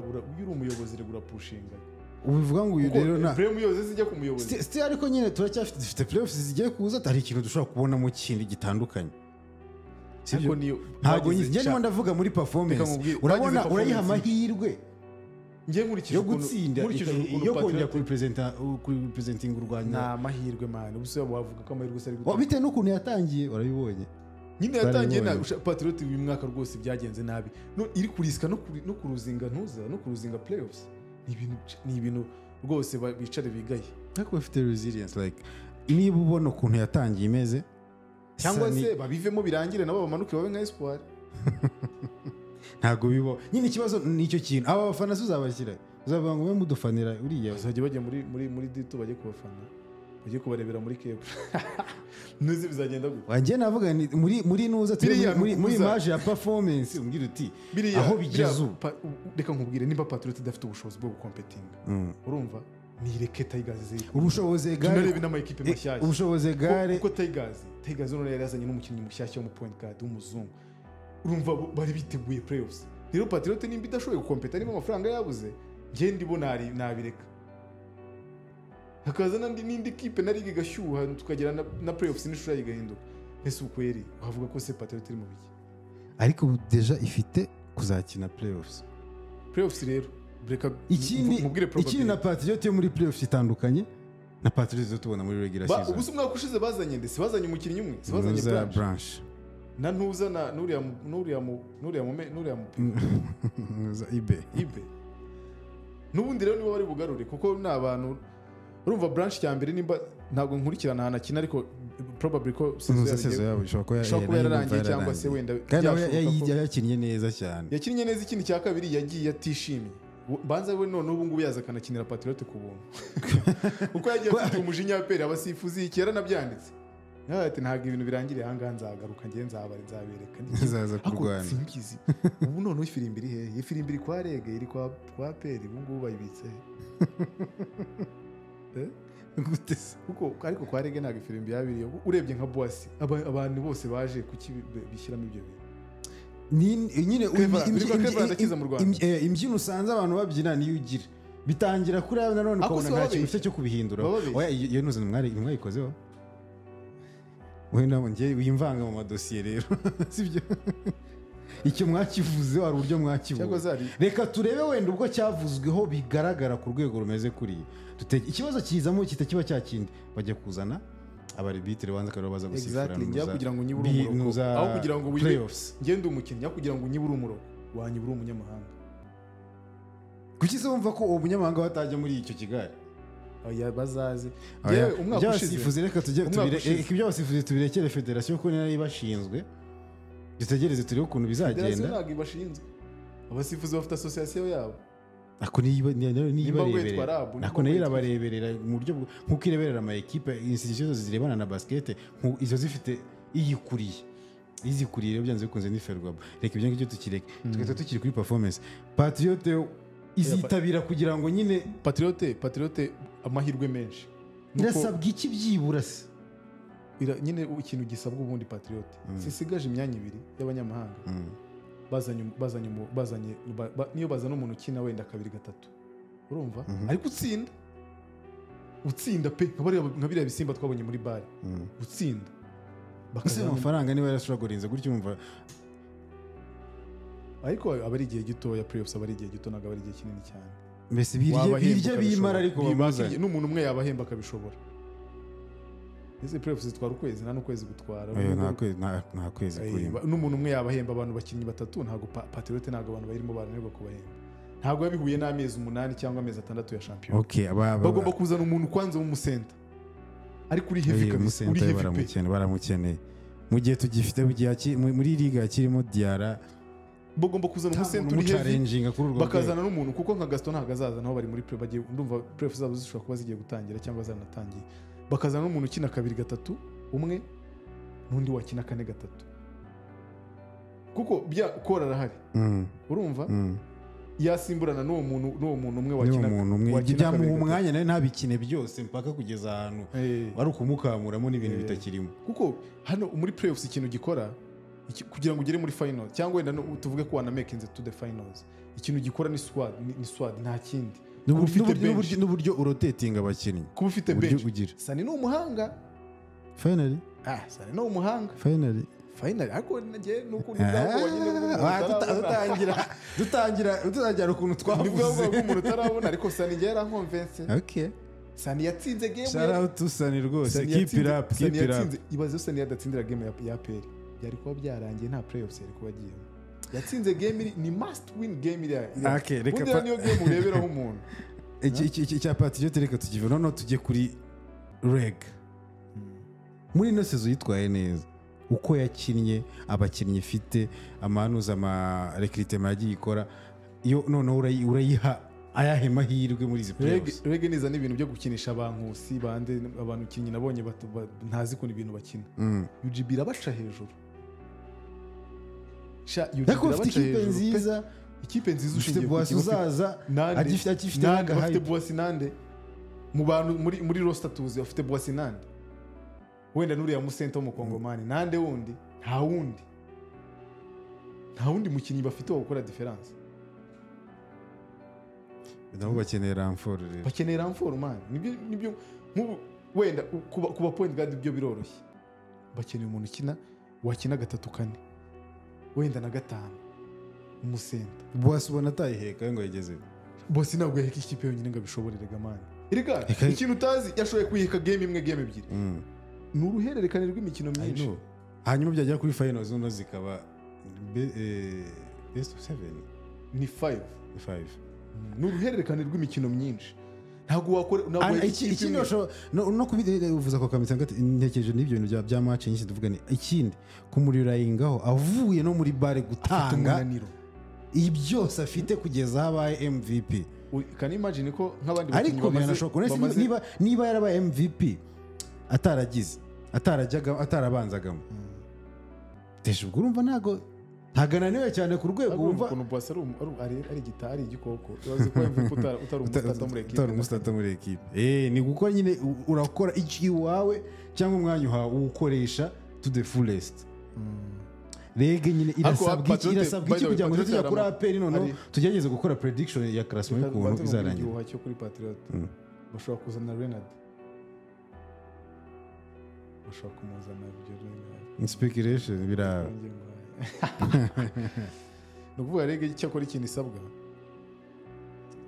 umuyobozi regura pushinga ubivuga ngo uyu rero na premier umuyobozi zijya ku muyobozi still ariko nyine turacyafite dufite playoffs zigiye kuza hari ikintu dushobora kubona mu kindi gitandukanye ariko niyo ntabwo njye ndimo ndavuga muri performance urabona urayiha amahirwe ngiye nkurikije yo gutsinda yo kongera kuri presenting u Rwanda na mahirwe man ubuse wavuga ko amahirwe sari gutsinda bite n'ukuntu yatangiye urabibonye nyine yatangiye na Patriot uyu mwaka rwose byagenze nabi no iri kuriska no kuruzinga ntuza no kuruzinga playoffs ni ibintu rwose bicare bigaye ariko bafite resilience like niba ubona ukuntu yatangiye imeze cyangwa se babivemo birangire nabo bamanuke babe nka Espoir ntago bibo nyine ikibazo nicyo kintu aba bafana uzabashyira uzavuga ngo mudufanira uriya bazajya bajya muri dito bajye kubafana bajye kubarebera muri kepu nuzi bizagenda gute wanjye navuga muri nuza muri image ya performance umbwira uti aho bigeze reka nkubwire nimba Patriot idafite ubushobozi bwo gukompetinga urumva nireke Tigers ubushobozi gare tunarebe n'amakipe mashyashya ubushobozi gare kuko Tigers none yarazanye n'umukinnyi mushyashya wo mu point guard w'umuzungu urumva bari biteguye playoffs rero Patriot nimba idashoboye gukompeta niba amafaranga yabuze ngiye ndibona nabireka hakaza n'indi kipe na ligue gashyuha tukagera na playoffs n'ishura yigahinduka ese ukweri wavuga ko se Patriot iri mu biki ariko deja ifite kuzakina playoffs rero breka ikindi na Patriot yo muri playoffs itandukanye na Patriot zo tubona muri regular season ubuse umwaka ushize bazanye ndetse bazanye umukinnyi umwe bazanye branch na ntuza na nuriya ibe n'ubundi rero nibo bari bugarure kuko n'abantu urumva branch ya mbere nimba ntabwo nkurikirana hana kina ariko probably ko season yabo ishobora kuba yararangiye cyangwa se wenda yakinnye neza cyane yakinnye neza ikindi cya kabiri yagiye atishimye banza we none ubu ngubu yaza akanakinira Patriot ku buntu uko yagiye afite umujinya wa pere abasifuzi iki yaranabyanditse ati ntabwo ibintu birangiriye ahangaha nzagaruka ngiye nzabereka nzaza kurwana simbizi ubu none ifirimbi iri hehe ifirimbi iri kwa Rege iri kwa pere ubu ngubu bayibitse kuko ariko kwa Rege ntabwo ifirimbi yabiriye urebye nka Boissy abantu bose baje kuki bishyiramo ibyo bintu nyine imbyino usanze abantu babyina niyo ugira bitangira kuri abo nanone Ako ukabona si nta babeshya. kintu ufite cyo kubihindura Babeshya. oya iyo nuze mwayikozeho wenda ngiye wimvanga mu madosiye rero sibyo icyo mwakivuze hari uburyo mwakivuze Cyangwa zari reka turebe wenda ubwo cyavuzweho bigaragara ku rwego rumeze kuriya ikibazo kizamo kitakiba cya kindi bajya kuzana abaribitire banza kandi baza gusifura exactly njya kugira ngo nyibure umurongo aho kugira ngo wige playoffs ngende umukinnyi aho kugira ngo nyibure umurongo wanyibure umunyamahanga kuki se wumva ko uwo munyamahanga batajya muri icyo kigare oya bazaze Oya, yewe umwaka ushize by'abasifuzi reka tujye umwaka ushize. iby'abasifuzi tubirekere federasiyo kuko niyo ibashinzwe dutegereze turebe ukuntu federasiyo bizagenda ntabwo ibashinzwe abasifuzi bafite asosiyasiyo yabo ako niyo Nimba witwa ibareberera RAB, nimba ako nayo witwa- irabareberera mu buryo nk'uko ireberera ama ekipe institution zose zirebana na basket izo zifite iyikuriye izikuriye rero byanze bikunze ni Ferwafa reka ibyo ngibyo tukireke tugahita tukiri kuri performance Patriote izitabira kugira ngo nyine patriote amahirwe menshi Nuko irasabwa iki byibura se nyine ikintu gisabwa ubundi patriote sisigaje imyanya ibiri y'abanyamahanga bazanye niyo bazana umuntu ukina wenda kabiri gatatu urumva ariko utsinda pe nka biriya bisimba twabonye muri bare utsinda ese amafaranga niba yarashogorinze gutyo umva ariko aba ari igihe gitoya playoffs aba ari igihe gito ntabwo aba ari igihe kinini cyane mbese birya bimara ariko bamuzanye n'umuntu umwe yabahemba akabishobora ese playoffs zitwara ukwezi nta n'ukwezi gutwara nta kwezi kurimo n'umuntu umwe yabahemba abantu bakinnyi batatu ntabwo patriote ntabwo abantu bayirimo bananirwa kubahemba ntabwo biba bihuye n'amezi 8 cyangwa amezi 6 ya shampiyona bagomba kuzana umuntu kwanza w'umusenta ariko uri heavy kabisa uri heavy baramukeneye mu gihe tugifite muri liga kirimo Diarra bagomba kuzana umusenta uri heavy bakazana bakazana n'umuntu kuko nka Gaston ntabwo azaza naho bari muri pre bagiye ndumva pre zabo zishobora kuba zigiye gutangira cyangwa zanatangiye bakazana n'umuntu ukina kabiri gatatu umwe n'undi wakina kane gatatu kuko bya kora arahari urumva yasimburana n'uwo muntu umwe wakina byamuha umwanya nawe ntabikine byose mpaka kugeza ahantu wari ukumukamuramo n'ibintu bitakirimo kuko hano muri playoffs ikintu gikora kugira ngo ugere muri final cyangwa wenda tuvuge ko wana make to the finals ikintu gikora ni squad nta kindi n'uburyo urotatinga abakinnyi kuba ufite bench Sani ni umuhanga finally Sani ni umuhanga finally ariko ngiye nuko dutangira ukuntu twavuze umuntu utarabona ariko Sani ngiye yarankonvense Sani yatsinze game shout out to Sani rwose keep it up ibaze Sani yadatsindira game ya APR byari kuba byarangiye nta playoffs yari kuba agiyemo yatsinze game ni must win game iriya reka niyo game ureberaho umuntu icya Patriote reka tukive noneho tujye kuri Reg muri ino sezo yitwaye neza uko yakinnye abakinnyi ifite amanuza recruitment yagiye ikora iyo noneho urayiha ayahe mahirwe muri izi playoffs Reg niza n'ibintu byo gukinisha abankusi bande abantu kinyi nabonye ntazi ko ibintu bakina UGB irabaca hejuru ikipe nziza ushingiye ku uzaza agifite afite Boasinande mu bantu muri roster tuzi afite Boasinande wenda nuriya musenta w'umukongomani nande wundi nta wundi mukinnyi bafite wo gukora difference nabo bakeneye ramforo rero bakeneye ramforo man nibyo wenda kuba point guard ibyo biroroshye bakeneye umuntu wakina gatatu kane wenda na gatanu umusenta Boas ubona atayiheka ngo yigeze Boas ntabwo yaheka ikipe yonyine ngo abishoborere gamani erega ikintu utazi yashoboye kuyiheka game imwe game ebyiri ni uruhererekane rw'imikino myinshi hanyuma byagera kuri finals noneho zikaba best of 7 ni 5 ni uruhererekane rw'imikino myinshi ntabwo wakora no kubivuza ko kamita ntekereje n'ibyo bintu bya match nyinshi tuvuga ni ikindi kumuriraingaho avuye no muri bare gutanga ibi byose afite kugeza habaye MVP can imagine ko nk'abandi bakinnyi bamaze niba yarabaye MVP atarabanzagamo tesha ubwo urumva ntagananiwe cyane ku rwego wumva ukuntu Boas ari gitari igikoko uzi ko MVP utari umusitata muri ekipe ni gukora nyine urakora iwawe cyangwa umwanya uwukoresha to the fullest rege nyine irasabwa iki by the way, kugira ngo Patriot tujya kuri yarama- APR noneho ari- tugerageze gukora prediction ya classement y'ukuntu izarangira igihuha cyo kuri Patriot bashobora kuzana Renard bashobora kumuzana ibyo speculation bira ni ukuvuga rege cyakora ikintu isabwa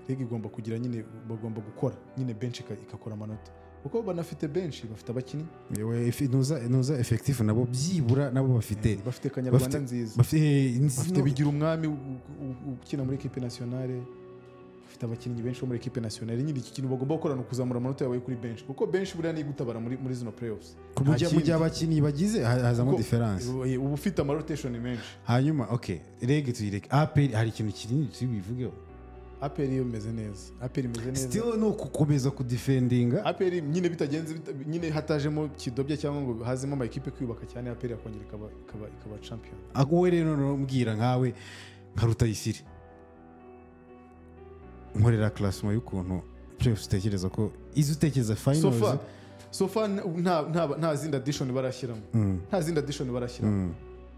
rege igomba kugira nyine bagomba gukora nyine bench ikakora amanota kuko banafite bench bafite abakinnyi yewe nuza effectif nabo byibura nabo bafite kanyarwanda nziza bafite bigira umwami ukina muri equipe nationale bafite abakinnyi benshi bo muri equipe nationale nyine iki kintu bagomba gukora no kuzamura amanota yawe kuri bench kuko bench buriya ni gutabara muri zino playoffs mu gihe abakinnyi bagize hazamo difference ubu ufite ama rotation menshi hanyuma okay rege tuyireke APR hari ikintu kinini tubivugeho APR iyo imeze neza APR imeze neza still no kukomeza kudefendinga APR nyine bitagenze nyine hatajemo kidobye cyangwa ngo hazemo ama equipe kwiyubaka cyane APR yakongera ikaba champion wowe rero no mbwira nkawe nka Rutayisire nkorera classement y'ukuntu playoffs utekereza ko izo utekereza finals so far nta zindi addition barashyiramo nta zindi addition barashyiramo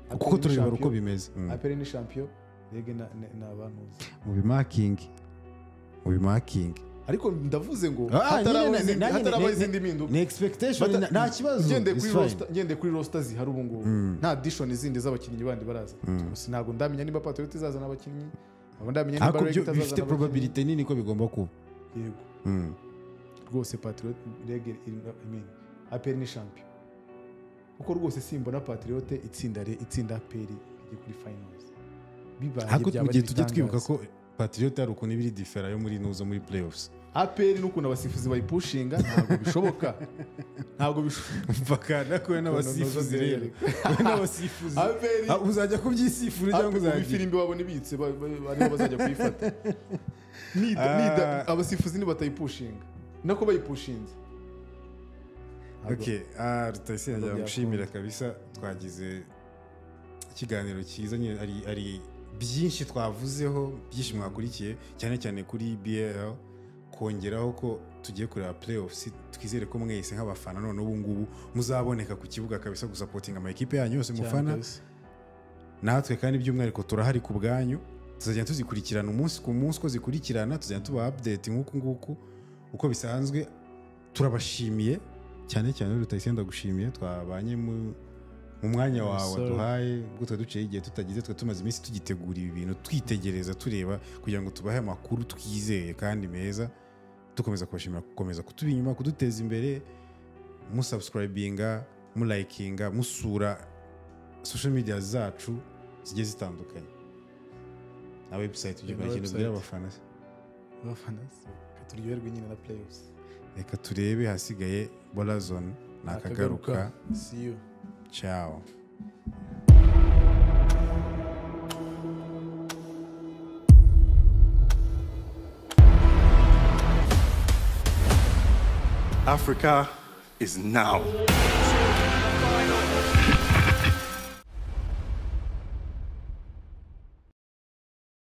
kuko tureba uko bimeze APR ni champion rege na abantuza mu bimaking ariko ndavuze ngo hatarabaho izindi mpinduka ni expectation nta kibazo ngende kuri roster zihari ubu ngubu nta addition zindi z'abakinnyi bandi baraza ntabwo ndamenya niba Patriot izazana abakinnyi ntabwo ndamenya niba Rege itazazana bifite probability nini ko bigomba kuba yego rwose Patriot Rege APR ni champion kuko rwose simbona Patriot itsinda APR ijye kuri finals bibaye mu gihe tujye twibuka ko Patriot ari ukuntu ibiri differa yo muri nuzo muri playoffs APR n'ukuntu abasifuzi bayipushinga ntabwo bishoboka mvakana ko n'abasifuzi rero n'abasifuzi uzajya kubyisifura cyangwa uzajya ifirimbi babona ibitse ariho bazajya kuyifata abasifuzi nibatayipushinga nako bayipushinze okay Rutayisire njya gushimira kabisa twagize ikiganiro cyiza ari byinshi twavuzeho byinshi mwakurikiye cyane cyane kuri BL kongeraho ko tugiye kureba playoffs twizere ko mwese nk'abafana none ubu ngubu muzaboneka ku kibuga kabisa gusapotinga ama equipe yanyu yose mufana natwe kandi by'umwihariko turahari ku bwanyu tuzajya tuzikurikirana umunsi ku munsi ko zikurikirana tuzajya tuba update nguku uko bisanzwe turabashimiye cyane cyane Rutayisire ndagushimiye twabanye mu mwanya wawe duhaye ubwo duciye igihe tutagize twe tumaze iminsi tugitegura ibi bintu twitegereza tureba kugira ngo tubahe amakuru twizeye kandi meza dukomeza kubashimira gukomeza kutuba inyuma kuduteza imbere musubscribinga mulayikinga musura social media zacu zigiye zitandukanye na website ujye ikintu bwira abafana turyoherwe nyine na playoffs reka turebe hasigaye Bola Zone nakagaruka see you ciao Africa is now.